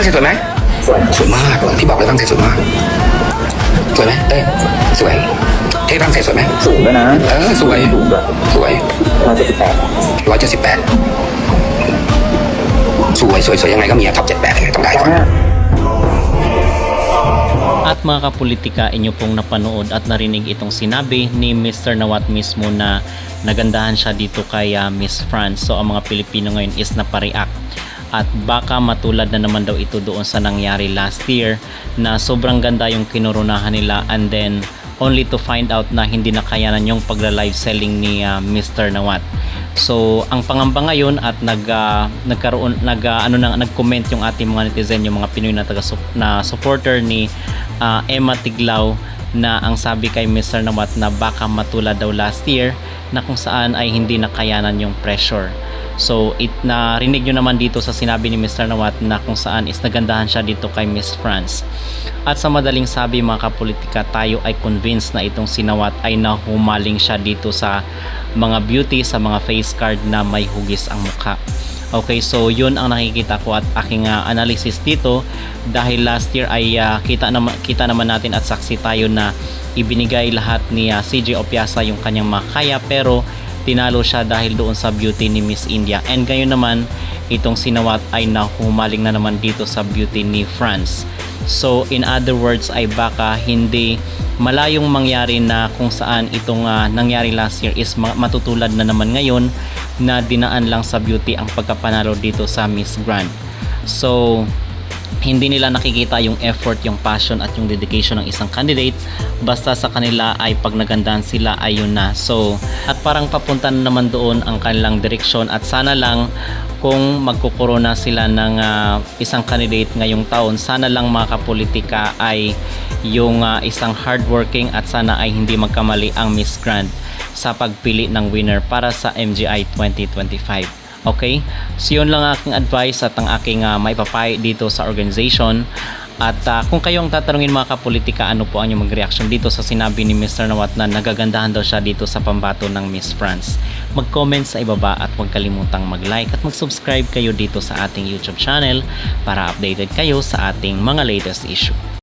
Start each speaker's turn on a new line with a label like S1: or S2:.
S1: เศสสวยไหม
S2: สวย
S1: สวยมากที่บอกเลยฝรั่งเศสสวยมากสวยไหมเต้สวยเทพฝรั่งเศสสวยไหม
S2: สูงด้วยนะ
S1: สวย
S2: สูงด้วย
S1: สวย
S2: 178
S1: 178สวยยังไงก็มีท็อป7-8ยังไงต้องได้ก่อน
S3: At mga kapolitika, inyo pong napanood at narinig itong sinabi ni Mr. Nawat mismo na nagandahan siya dito kay Miss France. So ang mga Pilipino ngayon is napareact. At baka matulad na naman daw ito doon sa nangyari last year na sobrang ganda yung kinurunahan nila and then only to find out na hindi nakayanan yung pagla-live selling ni Mr. Nawat. So ang pangamba ngayon at nag-comment yung ating mga netizen, yung mga Pinoy na supporter ni Emma Tiglao, na ang sabi kay Mr. Nawat na baka matulad daw last year na kung saan ay hindi nakayanan yung pressure. So narinig nyo naman dito sa sinabi ni Mr. Nawat na kung saan is nagandahan siya dito kay Miss France. At sa madaling sabi mga kapolitika, tayo ay convinced na itong si Nawat ay nahumaling siya dito sa mga beauty, sa mga face card na may hugis ang mukha. Okay, so yun ang nakikita ko at aking analysis dito, dahil last year ay kita naman natin at saksi tayo na ibinigay lahat ni CJ Opiasa yung kanyang makaya, pero tinalo siya dahil doon sa beauty ni Miss India. And ngayon naman itong si Nawat ay nahumaling na naman dito sa beauty ni France. So in other words ay baka hindi malayong mangyari na kung saan itong nangyari last year is matutulad na naman ngayon na dinaan lang sa beauty ang pagkapanalo dito sa Miss Grand. So hindi nila nakikita yung effort, yung passion at yung dedication ng isang candidate. Basta sa kanila ay pag nagandahan sila ay yun na. So at parang papunta na naman doon ang kanilang direksyon, at sana lang kung magkukorona sila ng isang candidate ngayong taon, sana lang mga kapolitika ay yung isang hardworking, at sana ay hindi magkamali ang Miss Grand sa pagpili ng winner para sa MGI 2025. Okay? So yun lang aking advice at ang aking maipapayo dito sa organization. At kung kayo ang tatanungin mga kapolitika, ano po ang inyong mag-reaction dito sa sinabi ni Mr. Nawat na nagagandahan daw siya dito sa pambato ng Miss France, mag-comment sa ibaba at huwag kalimutang mag-like at mag-subscribe kayo dito sa ating YouTube channel para updated kayo sa ating mga latest issue.